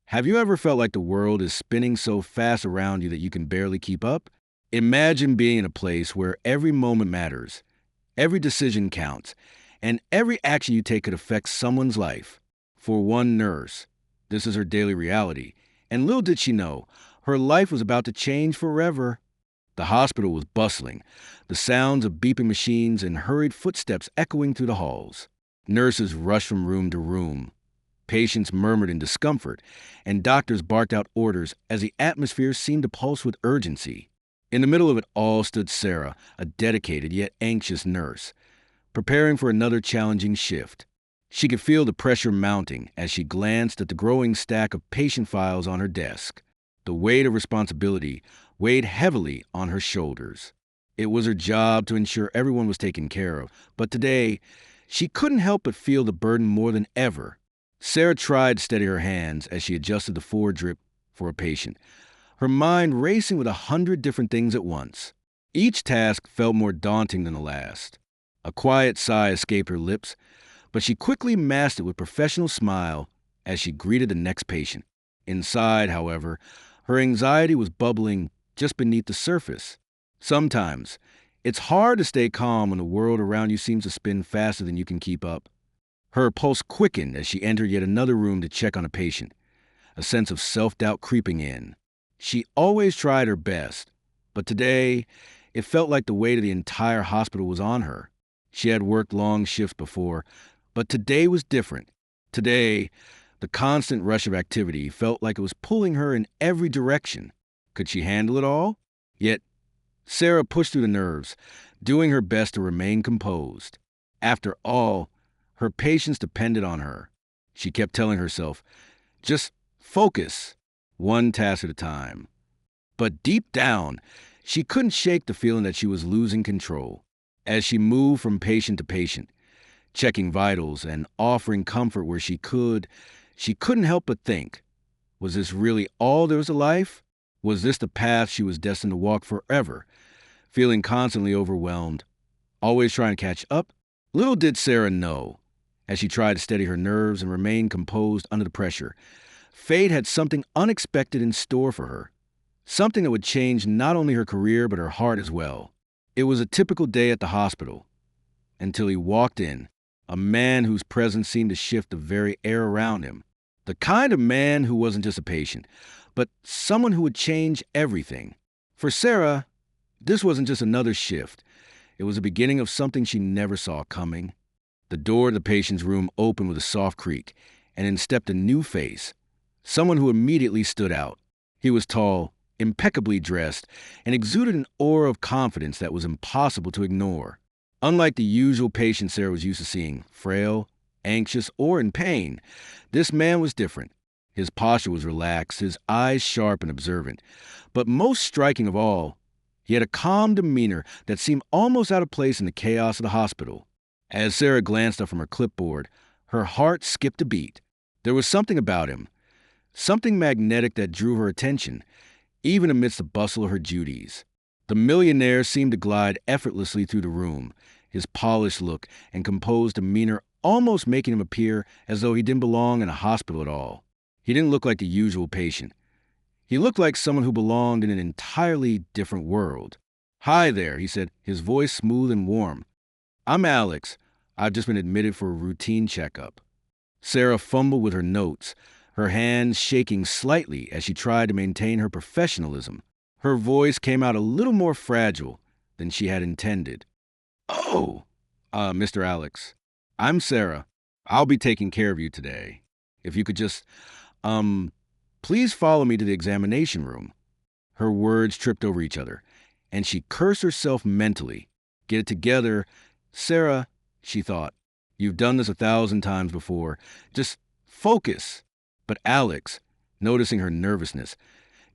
Have you ever felt like the world is spinning so fast around you that you can barely keep up? Imagine being in a place where every moment matters, every decision counts, and every action you take could affect someone's life. For one nurse, this is her daily reality. And little did she know, her life was about to change forever. The hospital was bustling, the sounds of beeping machines and hurried footsteps echoing through the halls. Nurses rushed from room to room. Patients murmured in discomfort, and doctors barked out orders as the atmosphere seemed to pulse with urgency. In the middle of it all stood Sarah, a dedicated yet anxious nurse, preparing for another challenging shift. She could feel the pressure mounting as she glanced at the growing stack of patient files on her desk. The weight of responsibility weighed heavily on her shoulders. It was her job to ensure everyone was taken care of, but today, she couldn't help but feel the burden more than ever. Sarah tried to steady her hands as she adjusted the forward drip for a patient, her mind racing with 100 different things at once. Each task felt more daunting than the last. A quiet sigh escaped her lips, but she quickly masked it with a professional smile as she greeted the next patient. Inside, however, her anxiety was bubbling just beneath the surface. Sometimes, it's hard to stay calm when the world around you seems to spin faster than you can keep up. Her pulse quickened as she entered yet another room to check on a patient, a sense of self-doubt creeping in. She always tried her best, but today, it felt like the weight of the entire hospital was on her. She had worked long shifts before, but today was different. Today, the constant rush of activity felt like it was pulling her in every direction. Could she handle it all? Yet, Sarah pushed through the nerves, doing her best to remain composed. After all, her patients depended on her. She kept telling herself, just focus, one task at a time. But deep down, she couldn't shake the feeling that she was losing control. As she moved from patient to patient, checking vitals and offering comfort where she couldn't help but think, was this really all there was to life? Was this the path she was destined to walk forever? Feeling constantly overwhelmed, always trying to catch up? Little did Sarah know, as she tried to steady her nerves and remain composed under the pressure, fate had something unexpected in store for her. Something that would change not only her career but her heart as well. It was a typical day at the hospital, until he walked in, a man whose presence seemed to shift the very air around him. The kind of man who wasn't just a patient, but someone who would change everything. For Sarah, this wasn't just another shift. It was the beginning of something she never saw coming. The door to the patient's room opened with a soft creak, and in stepped a new face, someone who immediately stood out. He was tall, impeccably dressed, and exuded an aura of confidence that was impossible to ignore. Unlike the usual patient Sarah was used to seeing, frail, anxious, or in pain, this man was different. His posture was relaxed, his eyes sharp and observant. But most striking of all, he had a calm demeanor that seemed almost out of place in the chaos of the hospital. As Sarah glanced up from her clipboard, her heart skipped a beat. There was something about him, something magnetic that drew her attention, even amidst the bustle of her duties. The millionaire seemed to glide effortlessly through the room, his polished look and composed demeanor almost making him appear as though he didn't belong in a hospital at all. He didn't look like the usual patient. He looked like someone who belonged in an entirely different world. "Hi there," he said, his voice smooth and warm. "I'm Alex. I've just been admitted for a routine checkup." Sarah fumbled with her notes, her hands shaking slightly as she tried to maintain her professionalism. Her voice came out a little more fragile than she had intended. "Oh, Mr. Alex, I'm Sarah. I'll be taking care of you today. If you could just, please follow me to the examination room." Her words tripped over each other, and she cursed herself mentally. Get it together, Sarah, she thought. You've done this 1,000 times before. Just focus. But Alex, noticing her nervousness,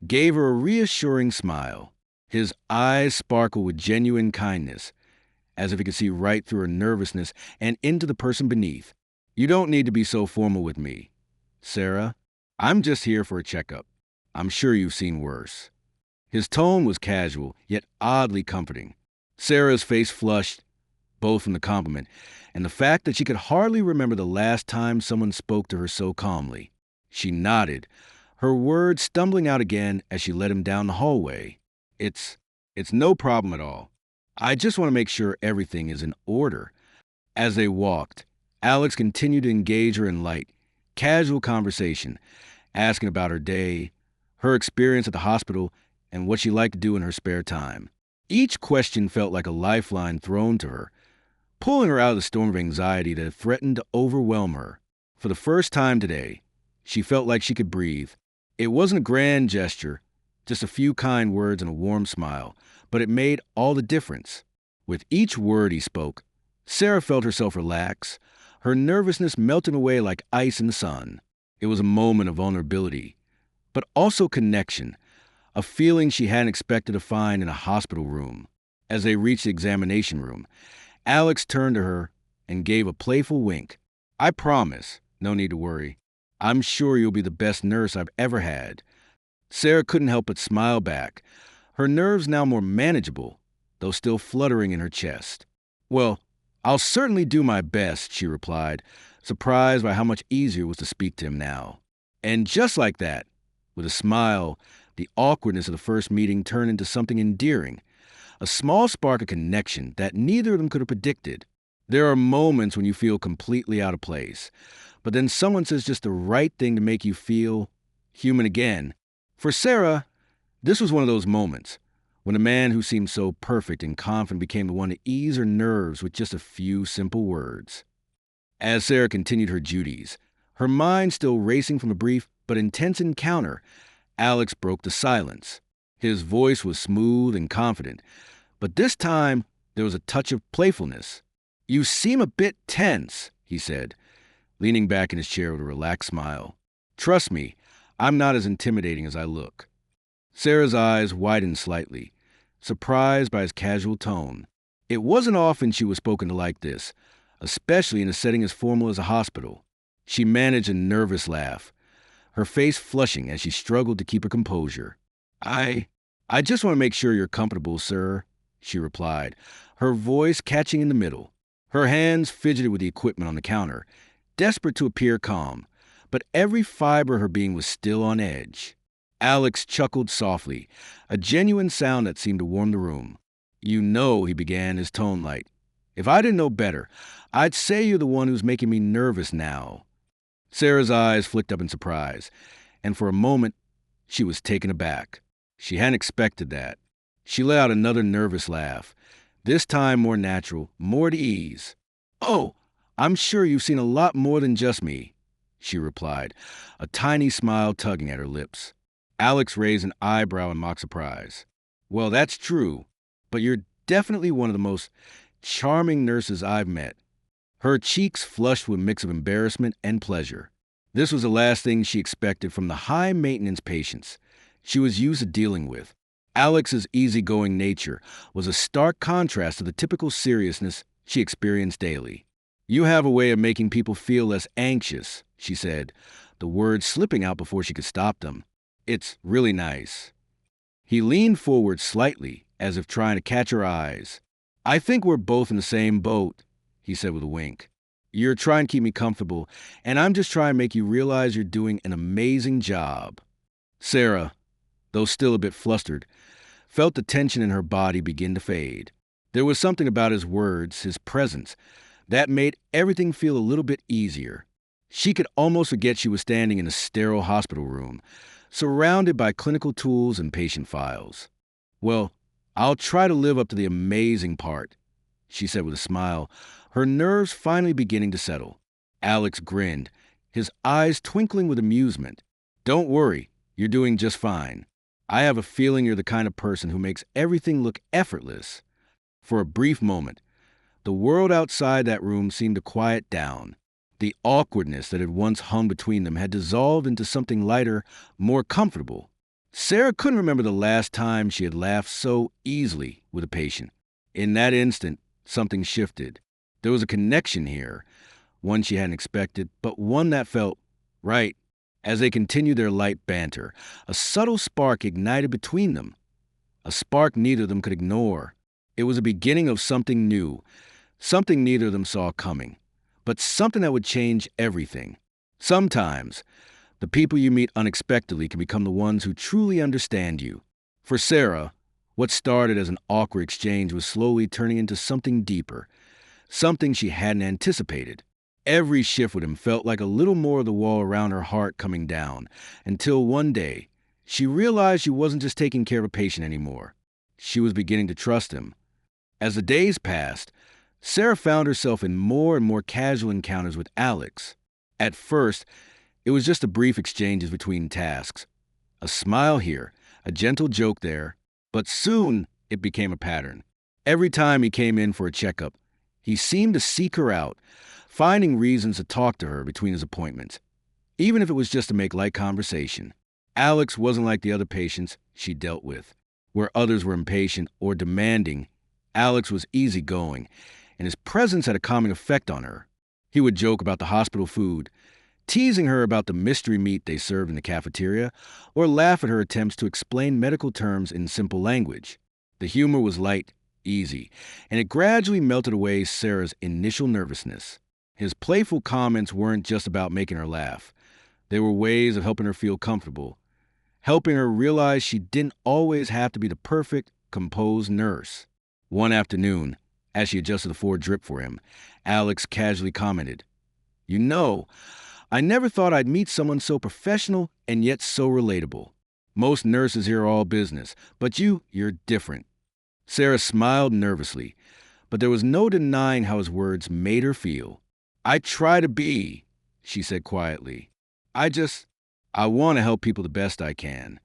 gave her a reassuring smile. His eyes sparkled with genuine kindness, as if he could see right through her nervousness and into the person beneath. "You don't need to be so formal with me, Sarah. I'm just here for a checkup. I'm sure you've seen worse." His tone was casual, yet oddly comforting. Sarah's face flushed, both from the compliment and the fact that she could hardly remember the last time someone spoke to her so calmly. She nodded, her words stumbling out again as she led him down the hallway. It's it's no problem at all. I just want to make sure everything is in order. As they walked, Alex continued to engage her in light, casual conversation, asking about her day, her experience at the hospital, and what she liked to do in her spare time. Each question felt like a lifeline thrown to her, pulling her out of the storm of anxiety that threatened to overwhelm her. For the first time today, she felt like she could breathe. It wasn't a grand gesture, just a few kind words and a warm smile, but it made all the difference. With each word he spoke, Sarah felt herself relax, her nervousness melting away like ice in the sun. It was a moment of vulnerability, but also connection, a feeling she hadn't expected to find in a hospital room. As they reached the examination room, Alex turned to her and gave a playful wink. I promise, no need to worry. I'm sure you'll be the best nurse I've ever had. Sarah couldn't help but smile back, her nerves now more manageable, though still fluttering in her chest. Well, I'll certainly do my best, she replied, surprised by how much easier it was to speak to him now. And just like that, with a smile, the awkwardness of the first meeting turned into something endearing, a small spark of connection that neither of them could have predicted. There are moments when you feel completely out of place, but then someone says just the right thing to make you feel human again. For Sarah, this was one of those moments when a man who seemed so perfect and confident became the one to ease her nerves with just a few simple words. As Sarah continued her duties, her mind still racing from a brief but intense encounter, Alex broke the silence. His voice was smooth and confident, but this time there was a touch of playfulness. You seem a bit tense, he said, leaning back in his chair with a relaxed smile. Trust me, I'm not as intimidating as I look. Sarah's eyes widened slightly, surprised by his casual tone. It wasn't often she was spoken to like this, especially in a setting as formal as a hospital. She managed a nervous laugh, her face flushing as she struggled to keep her composure. I just want to make sure you're comfortable, sir, she replied, her voice catching in the middle. Her hands fidgeted with the equipment on the counter, desperate to appear calm, but every fiber of her being was still on edge. Alex chuckled softly, a genuine sound that seemed to warm the room. You know, he began, his tone light. If I didn't know better, I'd say you're the one who's making me nervous now. Sarah's eyes flicked up in surprise, and for a moment, she was taken aback. She hadn't expected that. She let out another nervous laugh, this time more natural, more at ease. Oh, I'm sure you've seen a lot more than just me, she replied, a tiny smile tugging at her lips. Alex raised an eyebrow in mock surprise. Well, that's true, but you're definitely one of the most charming nurses I've met. Her cheeks flushed with a mix of embarrassment and pleasure. This was the last thing she expected from the high-maintenance patients she was used to dealing with. Alex's easygoing nature was a stark contrast to the typical seriousness she experienced daily. You have a way of making people feel less anxious, she said, the words slipping out before she could stop them. It's really nice. He leaned forward slightly, as if trying to catch her eyes. I think we're both in the same boat, he said with a wink. You're trying to keep me comfortable, and I'm just trying to make you realize you're doing an amazing job. Sarah, though still a bit flustered, felt the tension in her body begin to fade. There was something about his words, his presence, that made everything feel a little bit easier. She could almost forget she was standing in a sterile hospital room, surrounded by clinical tools and patient files. Well, I'll try to live up to the amazing part, she said with a smile, her nerves finally beginning to settle. Alex grinned, his eyes twinkling with amusement. Don't worry, you're doing just fine. I have a feeling you're the kind of person who makes everything look effortless. For a brief moment, the world outside that room seemed to quiet down. The awkwardness that had once hung between them had dissolved into something lighter, more comfortable. Sarah couldn't remember the last time she had laughed so easily with a patient. In that instant, something shifted. There was a connection here, one she hadn't expected, but one that felt right. As they continued their light banter, a subtle spark ignited between them, a spark neither of them could ignore. It was the beginning of something new, something neither of them saw coming, but something that would change everything. Sometimes, The people you meet unexpectedly can become the ones who truly understand you. For Sarah, what started as an awkward exchange was slowly turning into something deeper, something she hadn't anticipated. Every shift with him felt like a little more of the wall around her heart coming down, until one day, she realized she wasn't just taking care of a patient anymore. She was beginning to trust him. As the days passed, Sarah found herself in more and more casual encounters with Alex. At first, it was just a brief exchanges between tasks. A smile here, a gentle joke there, but soon it became a pattern. Every time he came in for a checkup, he seemed to seek her out, finding reasons to talk to her between his appointments, even if it was just to make light conversation. Alex wasn't like the other patients she dealt with. Where others were impatient or demanding, Alex was easygoing, and his presence had a calming effect on her. He would joke about the hospital food, teasing her about the mystery meat they served in the cafeteria, or laugh at her attempts to explain medical terms in simple language. The humor was light, easy, and it gradually melted away Sarah's initial nervousness. His playful comments weren't just about making her laugh. They were ways of helping her feel comfortable, helping her realize she didn't always have to be the perfect, composed nurse. One afternoon, as she adjusted the Ford drip for him, Alex casually commented, "You know, I never thought I'd meet someone so professional and yet so relatable. Most nurses here are all business, but you're different." Sarah smiled nervously, but there was no denying how his words made her feel. "I try to be," she said quietly. I want to help people the best I can."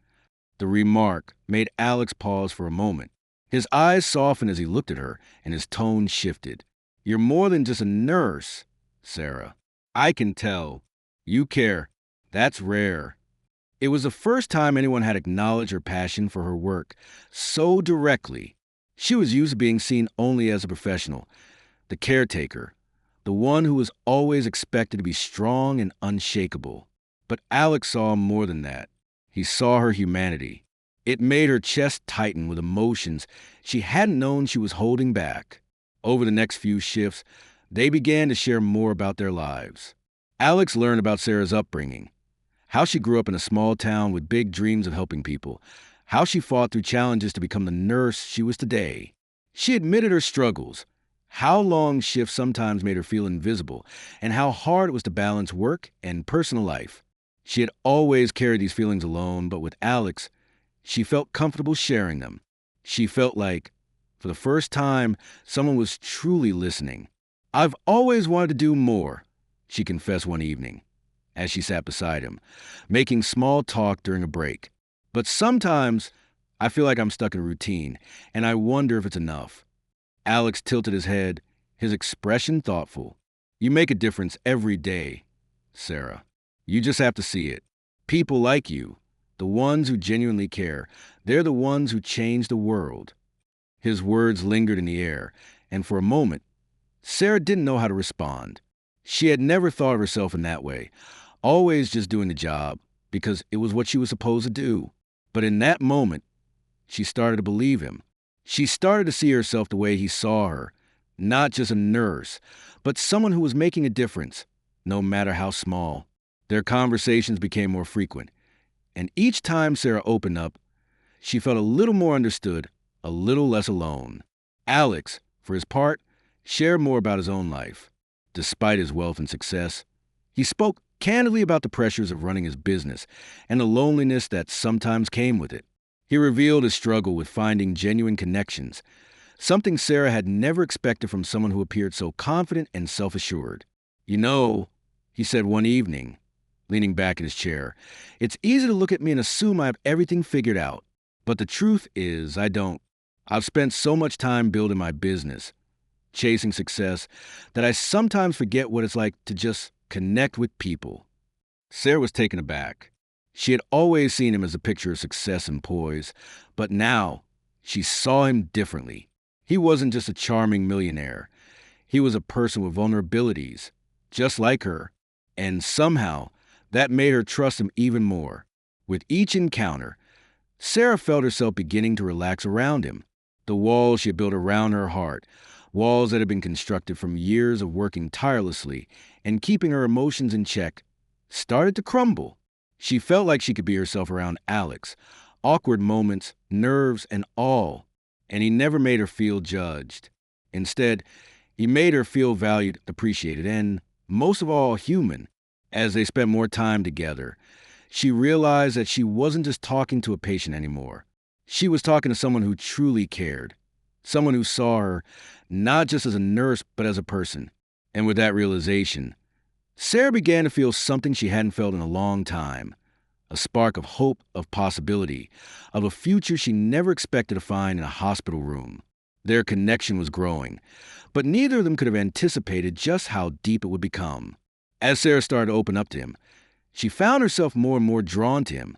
The remark made Alex pause for a moment. His eyes softened as he looked at her, and his tone shifted. "You're more than just a nurse, Sarah. I can tell. You care. That's rare." It was the first time anyone had acknowledged her passion for her work so directly. She was used to being seen only as a professional, the caretaker, the one who was always expected to be strong and unshakable. But Alex saw more than that. He saw her humanity. It made her chest tighten with emotions she hadn't known she was holding back. Over the next few shifts, they began to share more about their lives. Alex learned about Sarah's upbringing, how she grew up in a small town with big dreams of helping people, how she fought through challenges to become the nurse she was today. She admitted her struggles, how long shifts sometimes made her feel invisible, and how hard it was to balance work and personal life. She had always carried these feelings alone, but with Alex, she felt comfortable sharing them. She felt like, for the first time, someone was truly listening. "I've always wanted to do more," she confessed one evening, as she sat beside him, making small talk during a break. "But sometimes I feel like I'm stuck in a routine, and I wonder if it's enough." Alex tilted his head, his expression thoughtful. "You make a difference every day, Sarah. You just have to see it. People like you, the ones who genuinely care, they're the ones who change the world." His words lingered in the air, and for a moment, Sarah didn't know how to respond. She had never thought of herself in that way, always just doing the job, because it was what she was supposed to do. But in that moment, she started to believe him. She started to see herself the way he saw her, not just a nurse, but someone who was making a difference, no matter how small. Their conversations became more frequent, and each time Sarah opened up, she felt a little more understood, a little less alone. Alex, for his part, shared more about his own life. Despite his wealth and success, he spoke candidly about the pressures of running his business and the loneliness that sometimes came with it. He revealed his struggle with finding genuine connections, something Sarah had never expected from someone who appeared so confident and self-assured. "You know," he said one evening, leaning back in his chair, "it's easy to look at me and assume I have everything figured out. But the truth is, I don't. I've spent so much time building my business, chasing success, that I sometimes forget what it's like to just connect with people." Sarah was taken aback. She had always seen him as a picture of success and poise, but now she saw him differently. He wasn't just a charming millionaire. He was a person with vulnerabilities, just like her, and somehow that made her trust him even more. With each encounter, Sarah felt herself beginning to relax around him. The walls she had built around her heart, walls that had been constructed from years of working tirelessly and keeping her emotions in check, started to crumble. She felt like she could be herself around Alex. Awkward moments, nerves, and all. And he never made her feel judged. Instead, he made her feel valued, appreciated, and, most of all, human. As they spent more time together, she realized that she wasn't just talking to a patient anymore. She was talking to someone who truly cared. Someone who saw her not just as a nurse, but as a person. And with that realization, Sarah began to feel something she hadn't felt in a long time. A spark of hope, of possibility, of a future she never expected to find in a hospital room. Their connection was growing, but neither of them could have anticipated just how deep it would become. As Sarah started to open up to him, she found herself more and more drawn to him,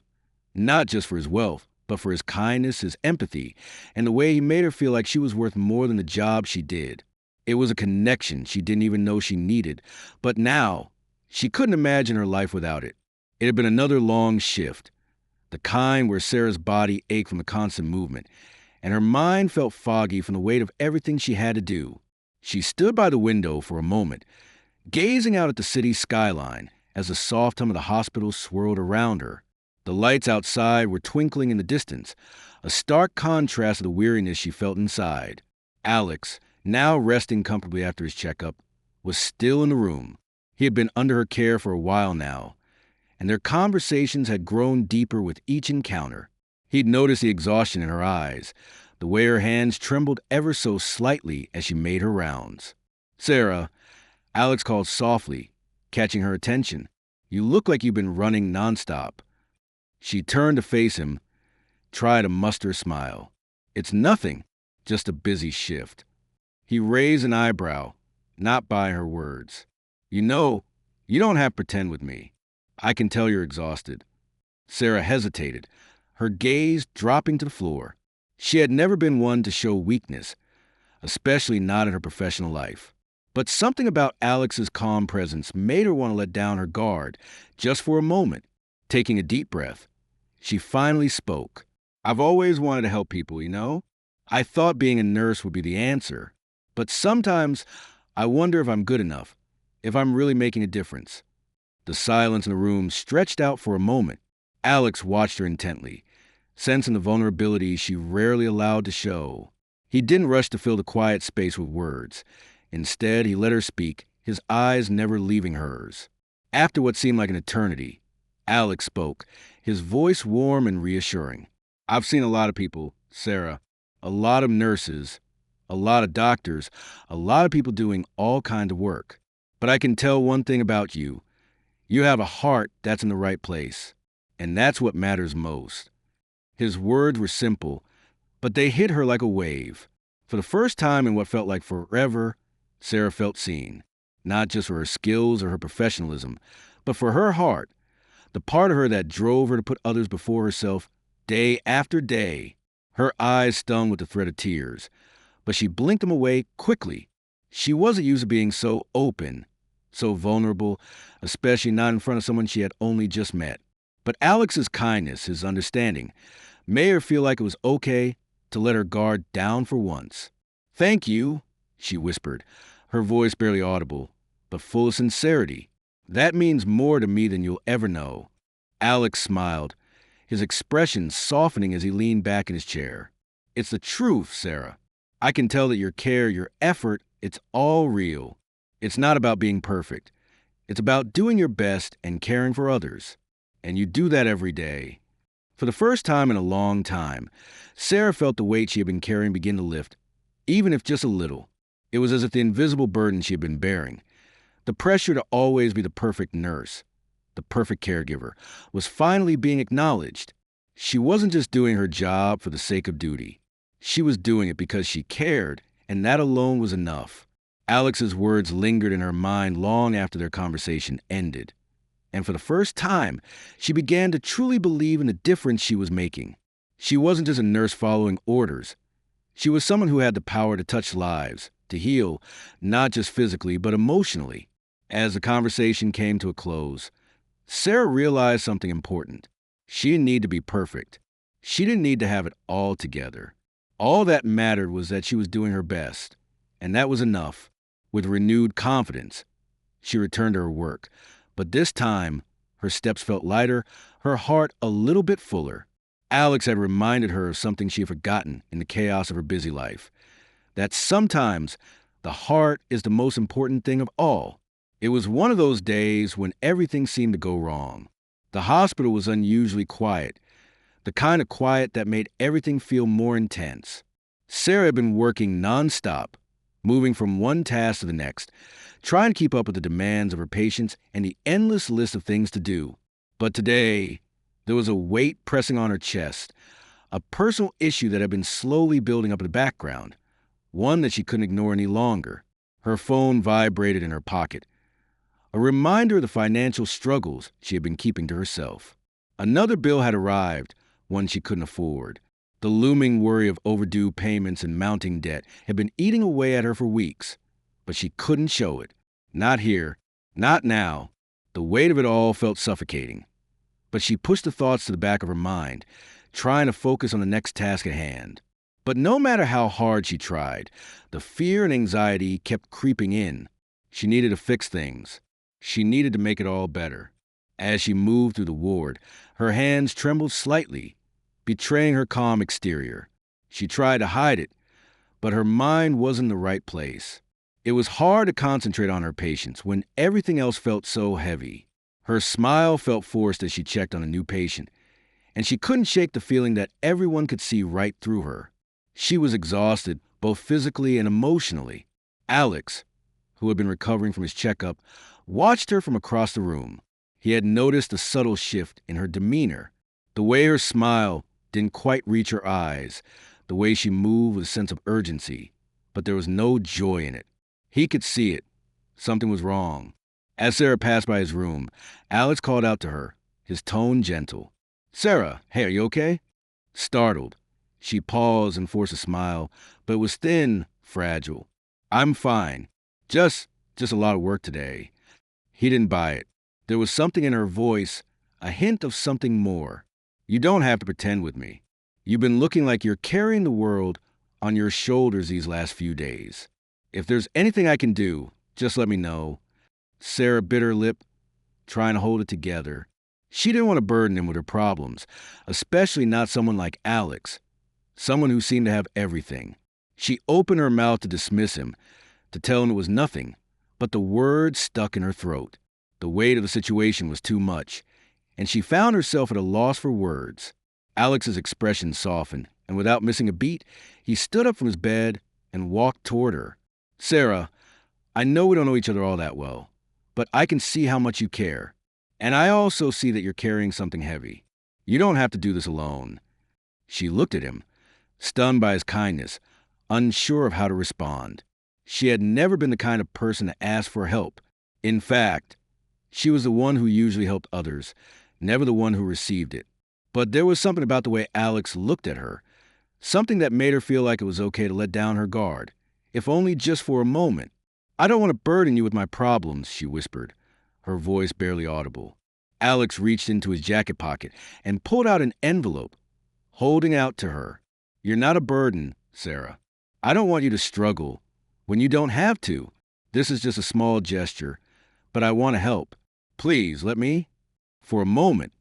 not just for his wealth, but for his kindness, his empathy, and the way he made her feel like she was worth more than the job she did. It was a connection she didn't even know she needed, but now she couldn't imagine her life without it. It had been another long shift, the kind where Sarah's body ached from the constant movement, and her mind felt foggy from the weight of everything she had to do. She stood by the window for a moment, gazing out at the city's skyline as the soft hum of the hospital swirled around her. The lights outside were twinkling in the distance, a stark contrast to the weariness she felt inside. Alex, now resting comfortably after his checkup, was still in the room. He had been under her care for a while now, and their conversations had grown deeper with each encounter. He'd noticed the exhaustion in her eyes, the way her hands trembled ever so slightly as she made her rounds. "Sarah," Alex called softly, catching her attention. "You look like you've been running nonstop." She turned to face him, tried to muster a smile. "It's nothing, just a busy shift." He raised an eyebrow, not by her words. "You know, you don't have to pretend with me. I can tell you're exhausted." Sarah hesitated, her gaze dropping to the floor. She had never been one to show weakness, especially not in her professional life. But something about Alex's calm presence made her want to let down her guard, just for a moment. Taking a deep breath, she finally spoke. "I've always wanted to help people, you know? I thought being a nurse would be the answer. But sometimes I wonder if I'm good enough, if I'm really making a difference." The silence in the room stretched out for a moment. Alex watched her intently, sensing the vulnerability she rarely allowed to show. He didn't rush to fill the quiet space with words. Instead, he let her speak, his eyes never leaving hers. After what seemed like an eternity, Alex spoke, his voice warm and reassuring. "I've seen a lot of people, Sarah, a lot of nurses, a lot of doctors, a lot of people doing all kinds of work. But I can tell one thing about you. You have a heart that's in the right place, and that's what matters most." His words were simple, but they hit her like a wave. For the first time in what felt like forever, Sarah felt seen, not just for her skills or her professionalism, but for her heart, the part of her that drove her to put others before herself day after day. Her eyes stung with the threat of tears, but she blinked them away quickly. She wasn't used to being so open, so vulnerable, especially not in front of someone she had only just met. But Alex's kindness, his understanding, made her feel like it was okay to let her guard down for once. "Thank you," she whispered, her voice barely audible, but full of sincerity. "That means more to me than you'll ever know." Alex smiled, his expression softening as he leaned back in his chair. "It's the truth, Sarah. I can tell that your care, your effort, it's all real. It's not about being perfect. It's about doing your best and caring for others. And you do that every day." For the first time in a long time, Sarah felt the weight she had been carrying begin to lift, even if just a little. It was as if the invisible burden she had been bearing, the pressure to always be the perfect nurse, the perfect caregiver, was finally being acknowledged. She wasn't just doing her job for the sake of duty. She was doing it because she cared, and that alone was enough. Alex's words lingered in her mind long after their conversation ended. And for the first time, she began to truly believe in the difference she was making. She wasn't just a nurse following orders. She was someone who had the power to touch lives, to heal, not just physically, but emotionally. As the conversation came to a close, Sarah realized something important. She didn't need to be perfect. She didn't need to have it all together. All that mattered was that she was doing her best, and that was enough. With renewed confidence, she returned to her work. But this time, her steps felt lighter, her heart a little bit fuller. Alex had reminded her of something she had forgotten in the chaos of her busy life, that sometimes the heart is the most important thing of all. It was one of those days when everything seemed to go wrong. The hospital was unusually quiet, the kind of quiet that made everything feel more intense. Sarah had been working nonstop, moving from one task to the next, trying to keep up with the demands of her patients and the endless list of things to do. But today, there was a weight pressing on her chest, a personal issue that had been slowly building up in the background, one that she couldn't ignore any longer. Her phone vibrated in her pocket, a reminder of the financial struggles she had been keeping to herself. Another bill had arrived, one she couldn't afford. The looming worry of overdue payments and mounting debt had been eating away at her for weeks, but she couldn't show it. Not here, not now. The weight of it all felt suffocating. But she pushed the thoughts to the back of her mind, trying to focus on the next task at hand. But no matter how hard she tried, the fear and anxiety kept creeping in. She needed to fix things. She needed to make it all better. As she moved through the ward, her hands trembled slightly, betraying her calm exterior. She tried to hide it, but her mind wasn't in the right place. It was hard to concentrate on her patients when everything else felt so heavy. Her smile felt forced as she checked on a new patient, and she couldn't shake the feeling that everyone could see right through her. She was exhausted, both physically and emotionally. Alex, who had been recovering from his checkup, watched her from across the room. He had noticed a subtle shift in her demeanor, the way her smile didn't quite reach her eyes, the way she moved with a sense of urgency, but there was no joy in it. He could see it. Something was wrong. As Sarah passed by his room, Alex called out to her, his tone gentle. "Sarah, hey, are you okay?" Startled, she paused and forced a smile, but it was thin, fragile. "I'm fine. Just a lot of work today." He didn't buy it. There was something in her voice, a hint of something more. "You don't have to pretend with me. You've been looking like you're carrying the world on your shoulders these last few days. If there's anything I can do, just let me know." Sarah bit her lip, trying to hold it together. She didn't want to burden him with her problems, especially not someone like Alex, someone who seemed to have everything. She opened her mouth to dismiss him, to tell him it was nothing, but the words stuck in her throat. The weight of the situation was too much, and she found herself at a loss for words. Alex's expression softened, and without missing a beat, he stood up from his bed and walked toward her. "Sarah, I know we don't know each other all that well, but I can see how much you care. And I also see that you're carrying something heavy. You don't have to do this alone." She looked at him, stunned by his kindness, unsure of how to respond. She had never been the kind of person to ask for help. In fact, she was the one who usually helped others, never the one who received it. But there was something about the way Alex looked at her, something that made her feel like it was okay to let down her guard, if only just for a moment. "I don't want to burden you with my problems," she whispered, her voice barely audible. Alex reached into his jacket pocket and pulled out an envelope, holding out to her. "You're not a burden, Sarah. I don't want you to struggle when you don't have to. This is just a small gesture, but I want to help. Please, let me." For a moment,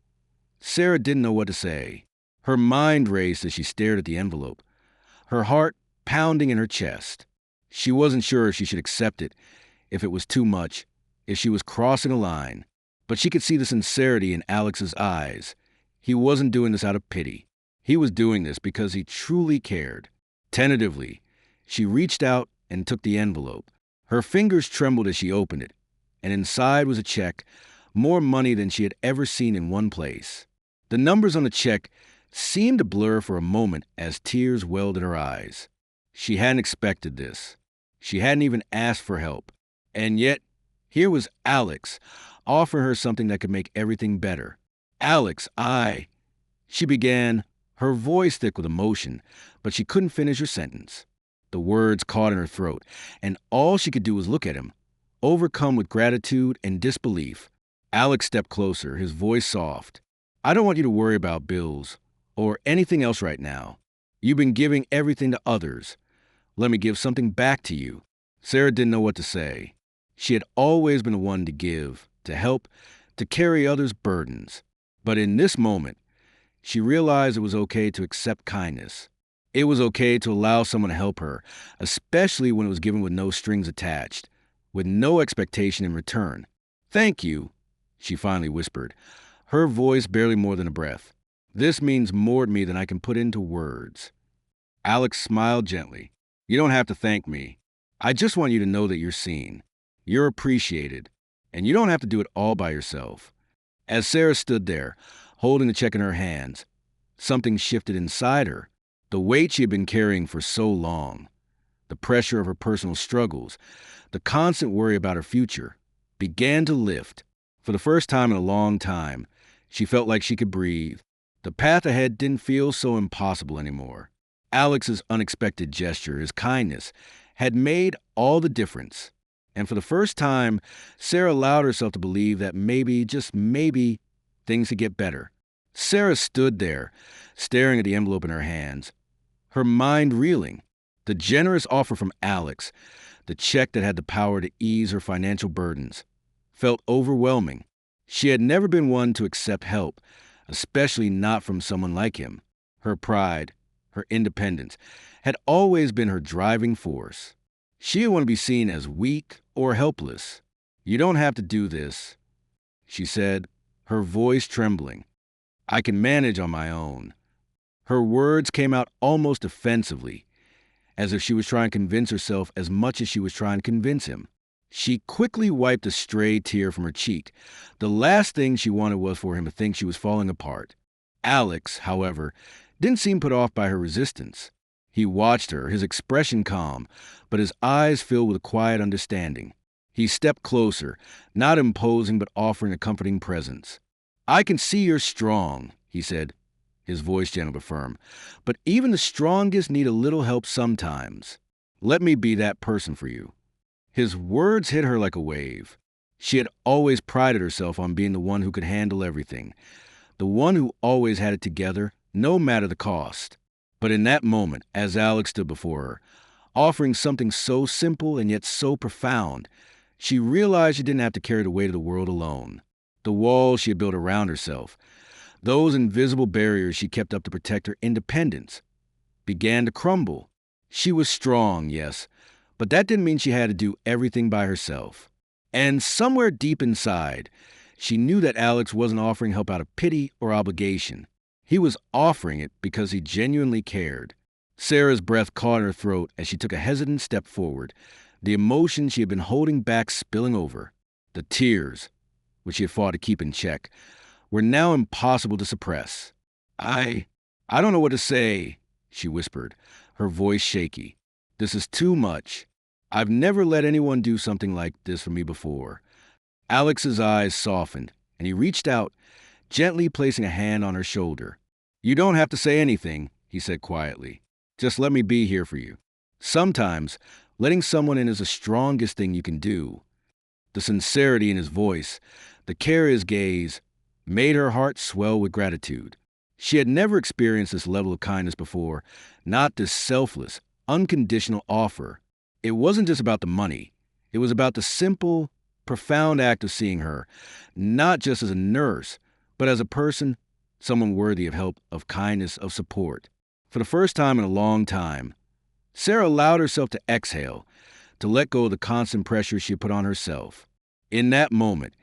Sarah didn't know what to say. Her mind raced as she stared at the envelope, her heart pounding in her chest. She wasn't sure if she should accept it, if it was too much, if she was crossing a line. But she could see the sincerity in Alex's eyes. He wasn't doing this out of pity. He was doing this because he truly cared. Tentatively, she reached out and took the envelope. Her fingers trembled as she opened it, and inside was a check, more money than she had ever seen in one place. The numbers on the check seemed to blur for a moment as tears welled in her eyes. She hadn't expected this. She hadn't even asked for help. And yet, here was Alex, offering her something that could make everything better. "Alex, She began, her voice thick with emotion, but she couldn't finish her sentence. The words caught in her throat, and all she could do was look at him, overcome with gratitude and disbelief. Alex stepped closer, his voice soft. "I don't want you to worry about bills or anything else right now. You've been giving everything to others. Let me give something back to you." Sarah didn't know what to say. She had always been the one to give, to help, to carry others' burdens. But in this moment, she realized it was okay to accept kindness. It was okay to allow someone to help her, especially when it was given with no strings attached, with no expectation in return. "Thank you," she finally whispered, her voice barely more than a breath. "This means more to me than I can put into words." Alex smiled gently. "You don't have to thank me. I just want you to know that you're seen. You're appreciated. And you don't have to do it all by yourself." As Sarah stood there, holding the check in her hands, something shifted inside her. The weight she had been carrying for so long, the pressure of her personal struggles, the constant worry about her future, began to lift. For the first time in a long time, she felt like she could breathe. The path ahead didn't feel so impossible anymore. Alex's unexpected gesture, his kindness, had made all the difference. And for the first time, Sarah allowed herself to believe that maybe, just maybe, things could get better. Sarah stood there, staring at the envelope in her hands, her mind reeling. The generous offer from Alex, the check that had the power to ease her financial burdens, felt overwhelming. She had never been one to accept help, especially not from someone like him. Her pride, her independence, had always been her driving force. She didn't want to be seen as weak or helpless. "You don't have to do this," she said, her voice trembling. "I can manage on my own." Her words came out almost offensively, as if she was trying to convince herself as much as she was trying to convince him. She quickly wiped a stray tear from her cheek. The last thing she wanted was for him to think she was falling apart. Alex, however, didn't seem put off by her resistance. He watched her, his expression calm, but his eyes filled with quiet understanding. He stepped closer, not imposing but offering a comforting presence. "I can see you're strong," he said, his voice gentle but firm. "But even the strongest need a little help sometimes. Let me be that person for you." His words hit her like a wave. She had always prided herself on being the one who could handle everything, the one who always had it together, no matter the cost. But in that moment, as Alex stood before her, offering something so simple and yet so profound, she realized she didn't have to carry the weight of the world alone. The walls she had built around herself, those invisible barriers she kept up to protect her independence, began to crumble. She was strong, yes, but that didn't mean she had to do everything by herself. And somewhere deep inside, she knew that Alex wasn't offering help out of pity or obligation. He was offering it because he genuinely cared. Sarah's breath caught in her throat as she took a hesitant step forward, the emotion she had been holding back spilling over. The tears, which she had fought to keep in check, were now impossible to suppress. I don't know what to say," she whispered, her voice shaky. "This is too much. I've never let anyone do something like this for me before." Alex's eyes softened, and he reached out, gently placing a hand on her shoulder. "You don't have to say anything," he said quietly. "Just let me be here for you." Sometimes, letting someone in is the strongest thing you can do. The sincerity in his voice, the care in his gaze, made her heart swell with gratitude. She had never experienced this level of kindness before, not this selfless, unconditional offer. It wasn't just about the money. It was about the simple, profound act of seeing her, not just as a nurse, but as a person, someone worthy of help, of kindness, of support. For the first time in a long time, Sarah allowed herself to exhale, to let go of the constant pressure she had put on herself. In that moment,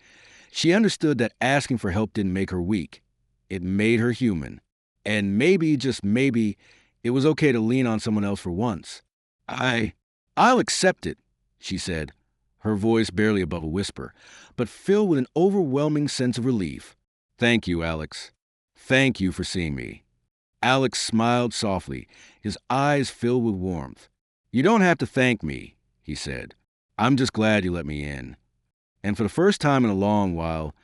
she understood that asking for help didn't make her weak. It made her human. And maybe, just maybe, it was okay to lean on someone else for once. I'll accept it," she said, her voice barely above a whisper, but filled with an overwhelming sense of relief. "Thank you, Alex. Thank you for seeing me." Alex smiled softly, his eyes filled with warmth. "You don't have to thank me," he said. "I'm just glad you let me in." And for the first time in a long while,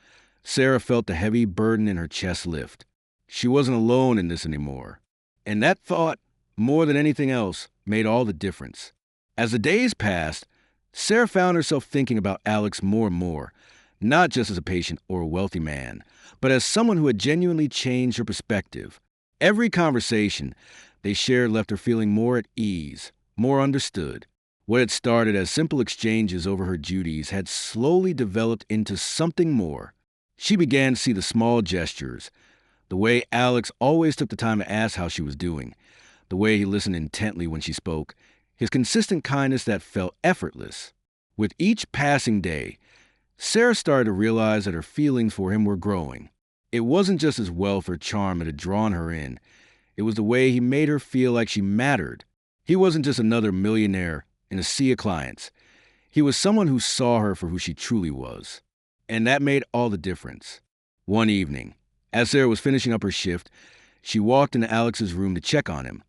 Sarah felt the heavy burden in her chest lift. She wasn't alone in this anymore. And that thought, more than anything else, made all the difference. As the days passed, Sarah found herself thinking about Alex more and more, not just as a patient or a wealthy man, but as someone who had genuinely changed her perspective. Every conversation they shared left her feeling more at ease, more understood. What had started as simple exchanges over her duties had slowly developed into something more. She began to see the small gestures, the way Alex always took the time to ask how she was doing, the way he listened intently when she spoke, his consistent kindness that felt effortless. With each passing day, Sarah started to realize that her feelings for him were growing. It wasn't just his wealth or charm that had drawn her in, it was the way he made her feel like she mattered. He wasn't just another millionaire in a sea of clients. He was someone who saw her for who she truly was. And that made all the difference. One evening, as Sarah was finishing up her shift, she walked into Alex's room to check on him,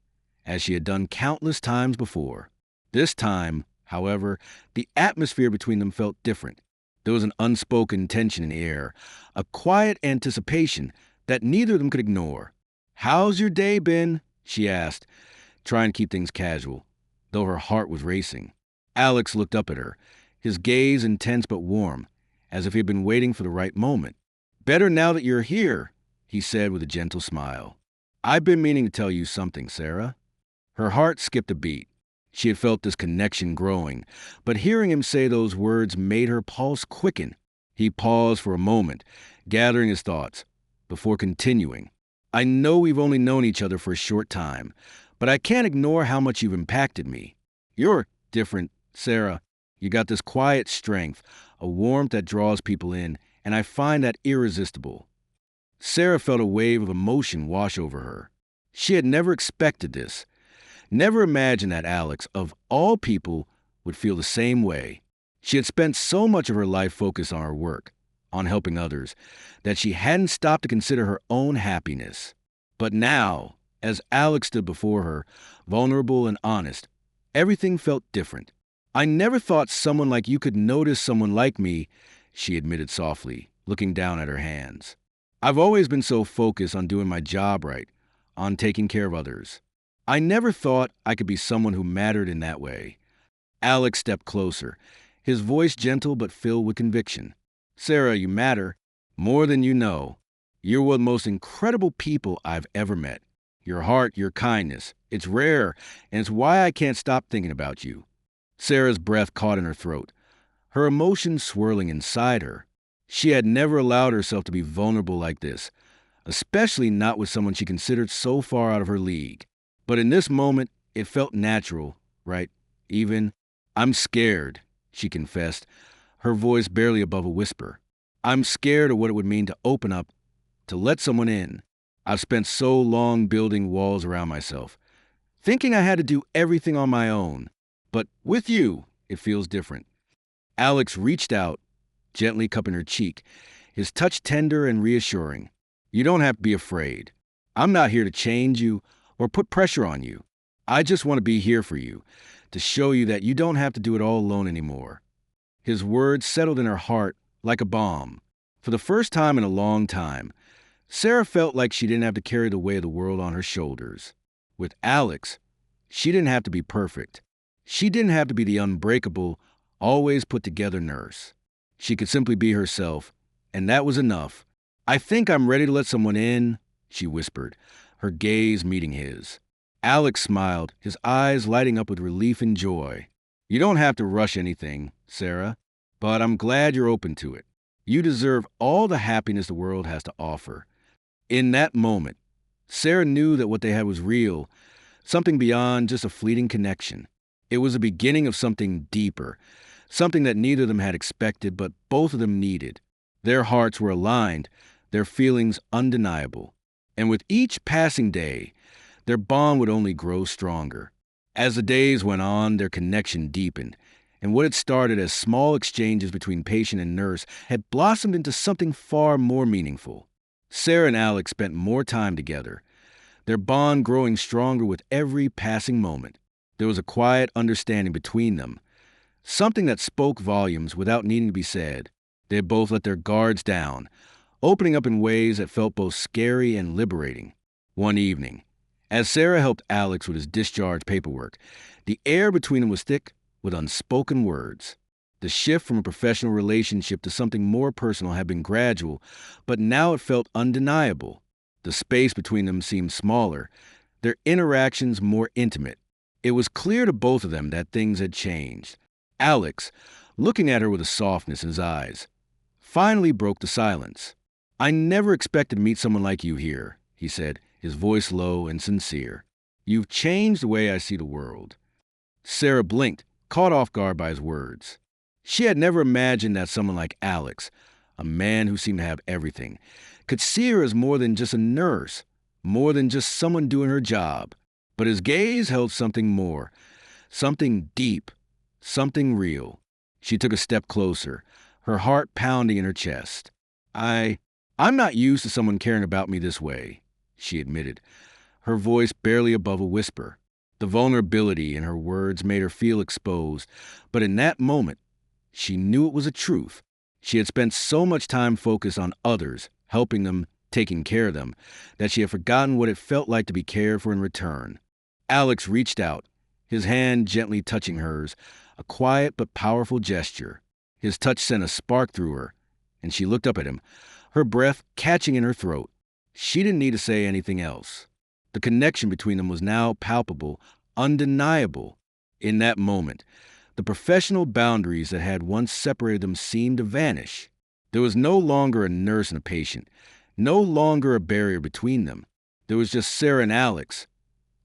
as she had done countless times before. This time, however, the atmosphere between them felt different. There was an unspoken tension in the air, a quiet anticipation that neither of them could ignore. "How's your day been?" she asked, trying to keep things casual, though her heart was racing. Alex looked up at her, his gaze intense but warm, as if he had been waiting for the right moment. "Better now that you're here," he said with a gentle smile. "I've been meaning to tell you something, Sarah." Her heart skipped a beat. She had felt this connection growing, but hearing him say those words made her pulse quicken. He paused for a moment, gathering his thoughts, before continuing. "I know we've only known each other for a short time, but I can't ignore how much you've impacted me. You're different, Sarah. You got this quiet strength, a warmth that draws people in, and I find that irresistible." Sarah felt a wave of emotion wash over her. She had never expected this, never imagined that Alex, of all people, would feel the same way. She had spent so much of her life focused on her work, on helping others, that she hadn't stopped to consider her own happiness. But now, as Alex stood before her, vulnerable and honest, everything felt different. "I never thought someone like you could notice someone like me," she admitted softly, looking down at her hands. "I've always been so focused on doing my job right, on taking care of others. I never thought I could be someone who mattered in that way." Alex stepped closer, his voice gentle but filled with conviction. "Sarah, you matter. More than you know. You're one of the most incredible people I've ever met. Your heart, your kindness. It's rare, and it's why I can't stop thinking about you." Sarah's breath caught in her throat, her emotions swirling inside her. She had never allowed herself to be vulnerable like this, especially not with someone she considered so far out of her league. But in this moment, it felt natural, right? Even, "I'm scared," she confessed, her voice barely above a whisper. "I'm scared of what it would mean to open up, to let someone in. I've spent so long building walls around myself, thinking I had to do everything on my own. But with you, it feels different." Alex reached out, gently cupping her cheek, his touch tender and reassuring. "You don't have to be afraid. I'm not here to change you or put pressure on you. I just want to be here for you, to show you that you don't have to do it all alone anymore." His words settled in her heart like a balm. For the first time in a long time, Sarah felt like she didn't have to carry the weight of the world on her shoulders. With Alex, she didn't have to be perfect. She didn't have to be the unbreakable, always put together nurse. She could simply be herself, and that was enough. "I think I'm ready to let someone in," she whispered, her gaze meeting his. Alex smiled, his eyes lighting up with relief and joy. "You don't have to rush anything, Sarah, but I'm glad you're open to it. You deserve all the happiness the world has to offer." In that moment, Sarah knew that what they had was real, something beyond just a fleeting connection. It was the beginning of something deeper, something that neither of them had expected, but both of them needed. Their hearts were aligned, their feelings undeniable. And with each passing day, their bond would only grow stronger. As the days went on, their connection deepened, and what had started as small exchanges between patient and nurse had blossomed into something far more meaningful. Sarah and Alex spent more time together, their bond growing stronger with every passing moment. There was a quiet understanding between them, something that spoke volumes without needing to be said. They had both let their guards down, opening up in ways that felt both scary and liberating. One evening, as Sarah helped Alex with his discharge paperwork, the air between them was thick with unspoken words. The shift from a professional relationship to something more personal had been gradual, but now it felt undeniable. The space between them seemed smaller, their interactions more intimate. It was clear to both of them that things had changed. Alex, looking at her with a softness in his eyes, finally broke the silence. "I never expected to meet someone like you here," he said, his voice low and sincere. "You've changed the way I see the world." Sarah blinked, caught off guard by his words. She had never imagined that someone like Alex, a man who seemed to have everything, could see her as more than just a nurse, more than just someone doing her job. But his gaze held something more, something deep, something real. She took a step closer, her heart pounding in her chest. I'm not used to someone caring about me this way," she admitted, her voice barely above a whisper. The vulnerability in her words made her feel exposed, but in that moment, she knew it was a truth. She had spent so much time focused on others, helping them, taking care of them, that she had forgotten what it felt like to be cared for in return. Alex reached out, his hand gently touching hers, a quiet but powerful gesture. His touch sent a spark through her, and she looked up at him, her breath catching in her throat. She didn't need to say anything else. The connection between them was now palpable, undeniable. In that moment, the professional boundaries that had once separated them seemed to vanish. There was no longer a nurse and a patient, no longer a barrier between them. There was just Sarah and Alex,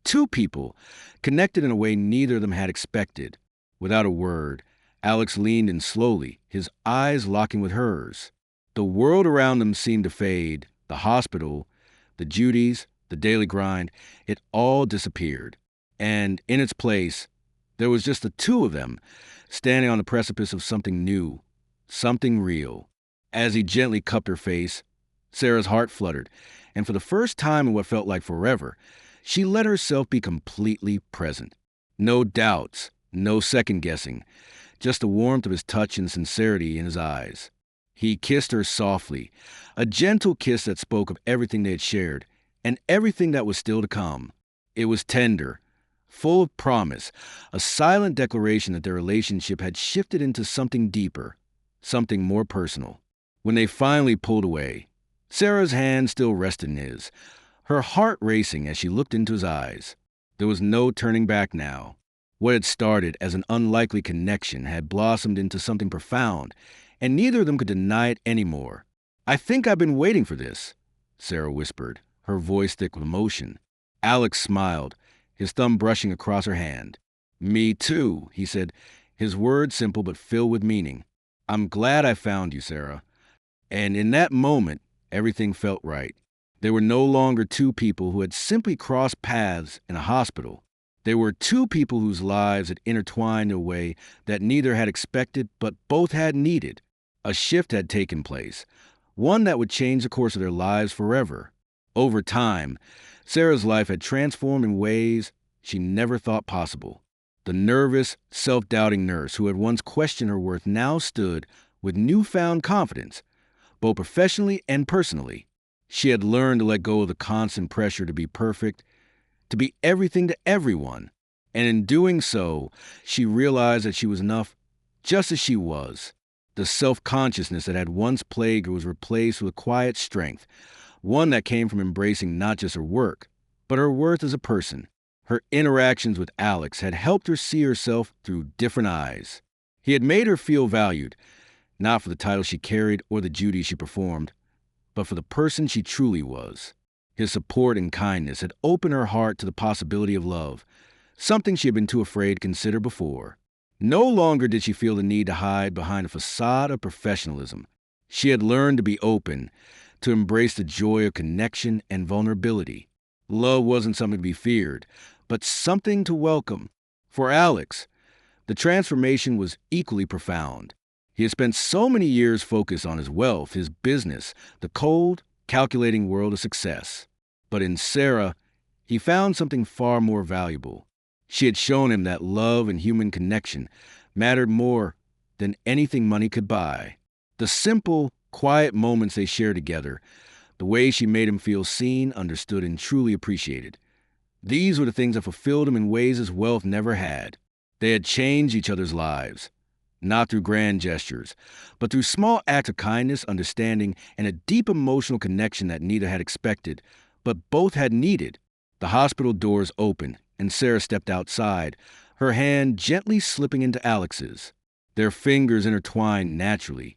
two people, connected in a way neither of them had expected. Without a word, Alex leaned in slowly, his eyes locking with hers. The world around them seemed to fade, the hospital, the duties, the daily grind, it all disappeared. And in its place, there was just the two of them, standing on the precipice of something new, something real. As he gently cupped her face, Sarah's heart fluttered, and for the first time in what felt like forever, she let herself be completely present. No doubts, no second-guessing, just the warmth of his touch and sincerity in his eyes. He kissed her softly, a gentle kiss that spoke of everything they had shared, and everything that was still to come. It was tender, full of promise, a silent declaration that their relationship had shifted into something deeper, something more personal. When they finally pulled away, Sarah's hand still rested in his, her heart racing as she looked into his eyes. There was no turning back now. What had started as an unlikely connection had blossomed into something profound, and neither of them could deny it anymore. "I think I've been waiting for this," Sarah whispered, her voice thick with emotion. Alex smiled, his thumb brushing across her hand. "Me too," he said, his words simple but filled with meaning. "I'm glad I found you, Sarah." And in that moment, everything felt right. They were no longer two people who had simply crossed paths in a hospital. They were two people whose lives had intertwined in a way that neither had expected but both had needed. A shift had taken place, one that would change the course of their lives forever. Over time, Sarah's life had transformed in ways she never thought possible. The nervous, self-doubting nurse who had once questioned her worth now stood with newfound confidence, both professionally and personally. She had learned to let go of the constant pressure to be perfect, to be everything to everyone. And in doing so, she realized that she was enough just as she was. The self-consciousness that had once plagued her was replaced with a quiet strength, one that came from embracing not just her work, but her worth as a person. Her interactions with Alex had helped her see herself through different eyes. He had made her feel valued, not for the title she carried or the duties she performed, but for the person she truly was. His support and kindness had opened her heart to the possibility of love, something she had been too afraid to consider before. No longer did she feel the need to hide behind a facade of professionalism. She had learned to be open, to embrace the joy of connection and vulnerability. Love wasn't something to be feared, but something to welcome. For Alex, the transformation was equally profound. He had spent so many years focused on his wealth, his business, the cold, calculating world of success. But in Sarah, he found something far more valuable. She had shown him that love and human connection mattered more than anything money could buy. The simple, quiet moments they shared together, the way she made him feel seen, understood, and truly appreciated. These were the things that fulfilled him in ways his wealth never had. They had changed each other's lives, not through grand gestures, but through small acts of kindness, understanding, and a deep emotional connection that neither had expected, but both had needed. The hospital doors opened, and Sarah stepped outside, her hand gently slipping into Alex's. Their fingers intertwined naturally.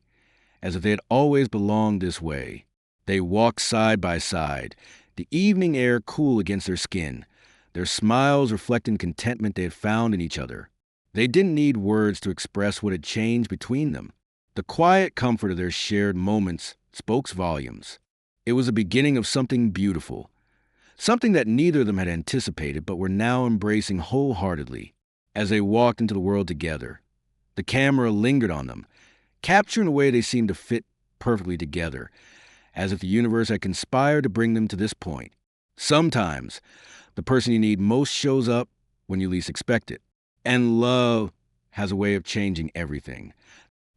as if they had always belonged this way. They walked side by side, the evening air cool against their skin, their smiles reflecting contentment they had found in each other. They didn't need words to express what had changed between them. The quiet comfort of their shared moments spoke volumes. It was the beginning of something beautiful, something that neither of them had anticipated but were now embracing wholeheartedly. As they walked into the world together, the camera lingered on them, capturing the way they seemed to fit perfectly together, as if the universe had conspired to bring them to this point. Sometimes, the person you need most shows up when you least expect it. And love has a way of changing everything.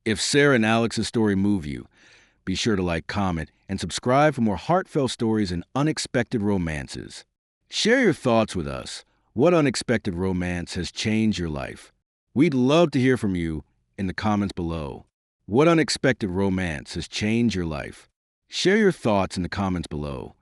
If Sarah and Alex's story moved you, be sure to like, comment, and subscribe for more heartfelt stories and unexpected romances. Share your thoughts with us. What unexpected romance has changed your life? We'd love to hear from you in the comments below. What unexpected romance has changed your life? Share your thoughts in the comments below.